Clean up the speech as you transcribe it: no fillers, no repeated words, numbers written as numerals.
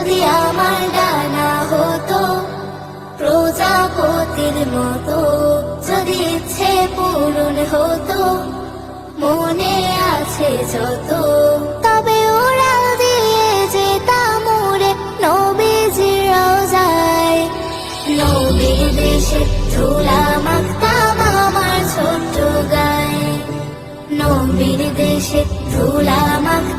যদি আমার ডানা হতো প্রজাপতির মতো, যদি ইচ্ছে পূরণ হতো মনে আছে যত, তবে উড়াল দিয়ে যেতাম উড়ে নবীজির রওজায়। নবীর দেশে ধুলা মাখতাম আমার ছোট্ট গায়ে, নবীর দেশে ধুলা মাখতাম